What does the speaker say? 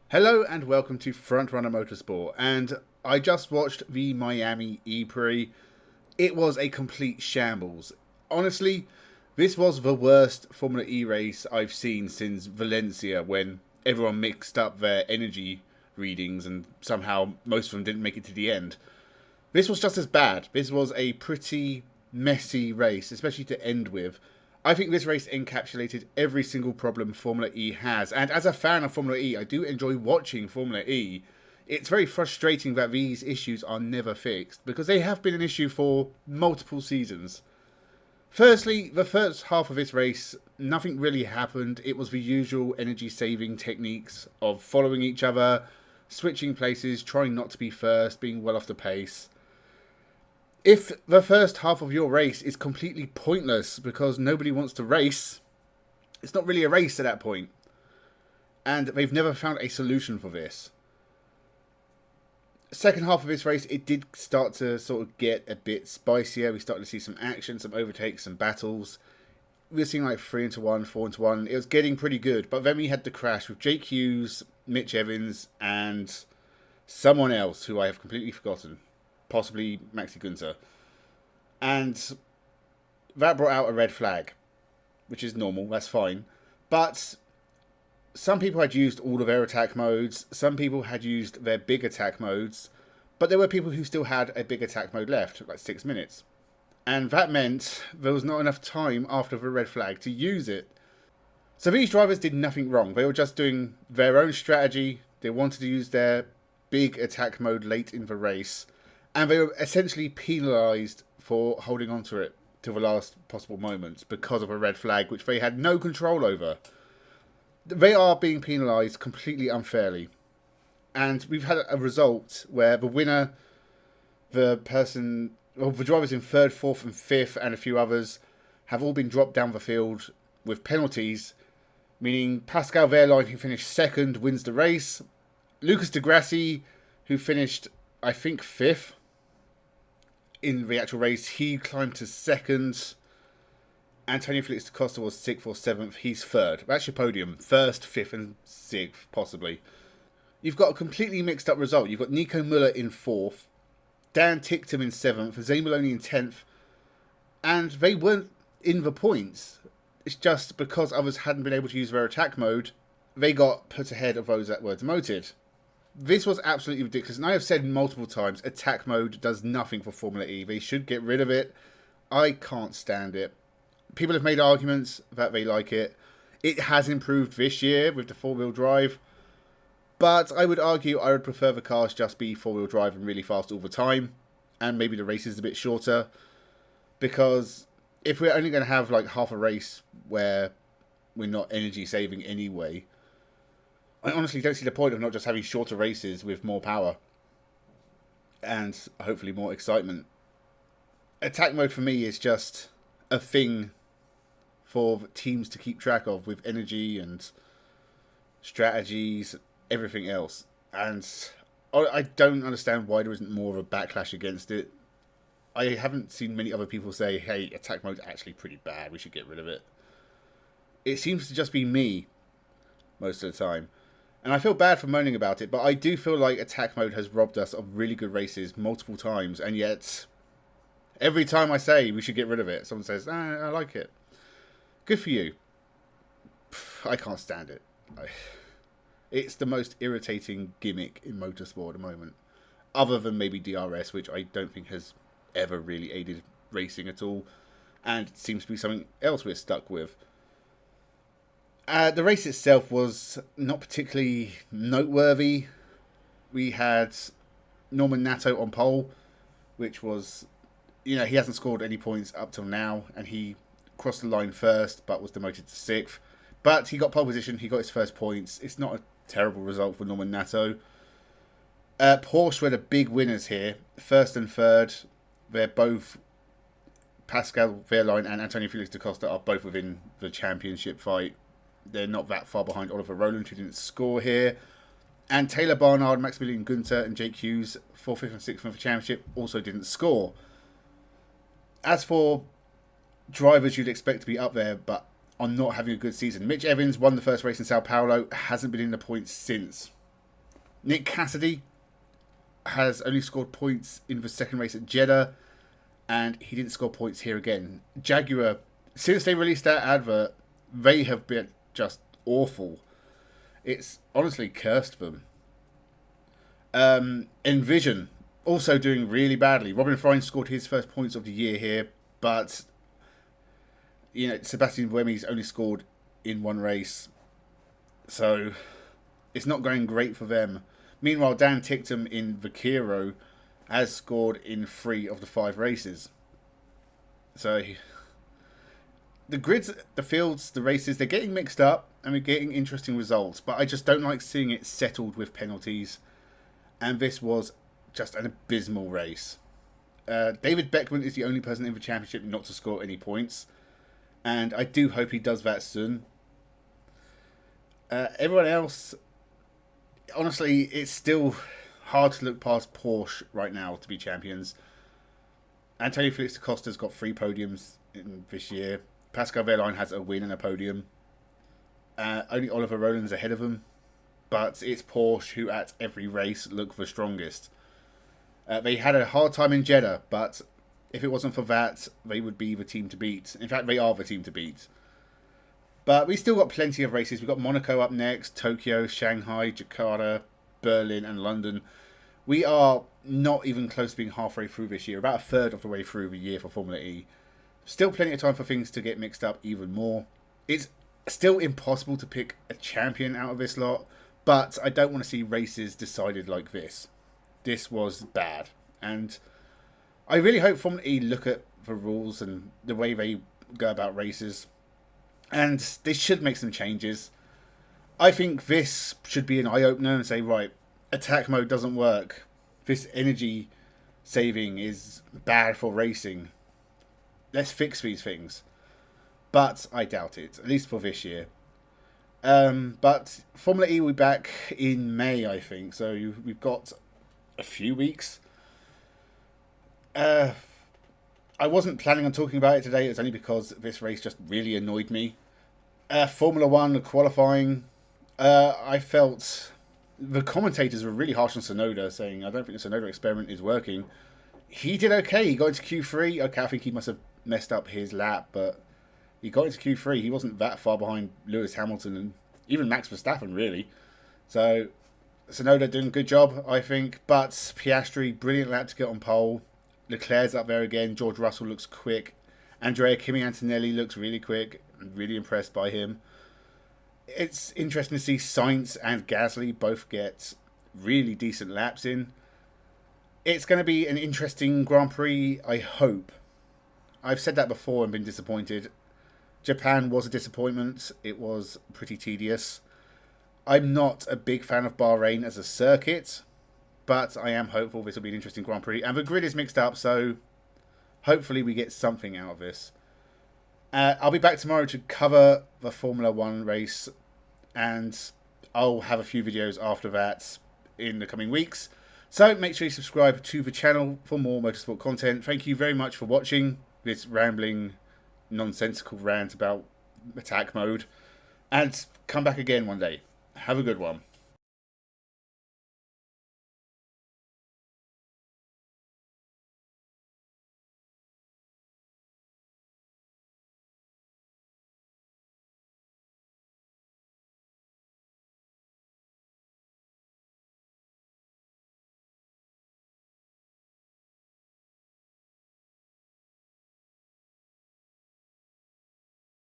Hello and welcome to Frontrunner Motorsport. And I just watched the Miami E-Prix. It was a complete shambles. Honestly, this was the worst Formula E race I've seen since Valencia, when everyone mixed up their energy readings and somehow most of them didn't make it to the end. This was just as bad. This was a pretty messy race, especially to end with. I think this race encapsulated every single problem Formula E has. And as a fan of Formula E, I do enjoy watching Formula E. It's very frustrating that these issues are never fixed, because they have been an issue for multiple seasons. Firstly, the first half of this race, nothing really happened. It was the usual energy saving techniques of following each other, switching places, trying not to be first, being well off the pace. If the first half of your race is completely pointless because nobody wants to race, it's not really a race at that point. And they've never found a solution for this. Second half of this race, it did start to sort of get a bit spicier. We started to see some action, some overtakes, some battles. We were seeing like 3 into 1, 4 into 1. It was getting pretty good. But then we had the crash with Jake Hughes, Mitch Evans, and someone else who I have completely forgotten. Possibly Maxi Gunter. And that brought out a red flag, which is normal, that's fine. But some people had used all of their attack modes, some people had used their big attack modes, but there were people who still had a big attack mode left, like 6 minutes. And that meant there was not enough time after the red flag to use it. So these drivers did nothing wrong. They were just doing their own strategy. They wanted to use their big attack mode late in the race. And they were essentially penalised for holding on to it till the last possible moments because of a red flag, which they had no control over. They are being penalised completely unfairly. And we've had a result where the winner, the drivers in 3rd, 4th and 5th and a few others have all been dropped down the field with penalties, meaning Pascal Wehrlein, who finished 2nd, wins the race. Lucas di Grassi, who finished, I think, 5th, in the actual race, he climbed to 2nd. Antonio Felix da Costa was 6th or 7th. He's 3rd. That's your podium. 1st, 5th and 6th, possibly. You've got a completely mixed up result. You've got Nico Muller in 4th. Dan Ticktum in 7th. Zane Maloney in 10th. And they weren't in the points. It's just because others hadn't been able to use their attack mode, they got put ahead of those that were demoted. This was absolutely ridiculous, and I have said multiple times, attack mode does nothing for Formula E. They should get rid of it. I can't stand it. People have made arguments that they like it. It has improved this year with the 4-wheel drive, but I would argue I would prefer the cars just be 4-wheel drive and really fast all the time, and maybe the race is a bit shorter, because if we're only going to have like half a race where we're not energy saving anyway, I honestly don't see the point of not just having shorter races with more power and hopefully more excitement. Attack mode for me is just a thing for teams to keep track of with energy and strategies, everything else. And I don't understand why there isn't more of a backlash against it. I haven't seen many other people say, hey, attack mode's actually pretty bad, we should get rid of it. It seems to just be me most of the time. And I feel bad for moaning about it, but I do feel like attack mode has robbed us of really good races multiple times, and yet every time I say we should get rid of it, someone says, I like it. Good for you. I can't stand it. It's the most irritating gimmick in motorsport at the moment, other than maybe DRS, which I don't think has ever really aided racing at all, and it seems to be something else we're stuck with. The race itself was not particularly noteworthy. We had Norman Nato on pole, which was, he hasn't scored any points up till now, and he crossed the line first, but was demoted to 6th. But he got pole position, he got his first points. It's not a terrible result for Norman Nato. Porsche were the big winners here. 1st and 3rd, they're both, Pascal Wehrlein and Antonio Felix da Costa are both within the championship fight. They're not that far behind Oliver Rowland, who didn't score here. And Taylor Barnard, Maximilian Gunter and Jake Hughes, 4th, 5th and 6th for the championship, also didn't score. As for drivers you'd expect to be up there, but are not having a good season, Mitch Evans won the first race in Sao Paulo, hasn't been in the points since. Nick Cassidy has only scored points in the second race at Jeddah, and he didn't score points here again. Jaguar, since they released that advert, they have been just awful. It's honestly cursed them. Envision, also doing really badly. Robin Frein scored his first points of the year here, but Sebastian Buemi's only scored in one race, so it's not going great for them. Meanwhile, Dan Ticktum in Vaquero has scored in 3 of the 5 races. So the grids, the fields, the races, they're getting mixed up and we're getting interesting results, but I just don't like seeing it settled with penalties. And this was just an abysmal race. David Beckman is the only person in the championship not to score any points, and I do hope he does that soon. Everyone else, honestly, it's still hard to look past Porsche right now to be champions. Antonio Felix da Costa's got 3 podiums in this year. Pascal Wehrlein has a win and a podium. Only Oliver Rowland's ahead of him. But it's Porsche who at every race look the strongest. They had a hard time in Jeddah, but if it wasn't for that, they would be the team to beat. In fact, they are the team to beat. But we still got plenty of races. We've got Monaco up next, Tokyo, Shanghai, Jakarta, Berlin and London. We are not even close to being halfway through this year, about a third of the way through the year for Formula E. Still plenty of time for things to get mixed up even more. It's still impossible to pick a champion out of this lot, but I don't want to see races decided like this. This was bad. And I really hope Formula E look at the rules and the way they go about races. And they should make some changes. I think this should be an eye-opener and say, right, attack mode doesn't work. This energy saving is bad for racing. Let's fix these things. But I doubt it, at least for this year. But Formula E will be back in May, I think. So we've got a few weeks. I wasn't planning on talking about it today. It was only because this race just really annoyed me. Formula 1 qualifying. I felt the commentators were really harsh on Tsunoda, saying, I don't think the Tsunoda experiment is working. He did okay. He got into Q3. Okay, I think he must have messed up his lap, but he got into Q3. He wasn't that far behind Lewis Hamilton and even Max Verstappen, really. So, Tsunoda doing a good job, I think. But Piastri, brilliant lap to get on pole. Leclerc's up there again. George Russell looks quick. Andrea Kimi Antonelli looks really quick. I'm really impressed by him. It's interesting to see Sainz and Gasly both get really decent laps in. It's going to be an interesting Grand Prix, I hope. I've said that before and been disappointed. Japan was a disappointment. It was pretty tedious. I'm not a big fan of Bahrain as a circuit, but I am hopeful this will be an interesting Grand Prix. And the grid is mixed up, so hopefully we get something out of this. I'll be back tomorrow to cover the Formula 1 race, and I'll have a few videos after that in the coming weeks. So make sure you subscribe to the channel for more motorsport content. Thank you very much for watching this rambling, nonsensical rant about attack mode, and come back again one day. Have a good one.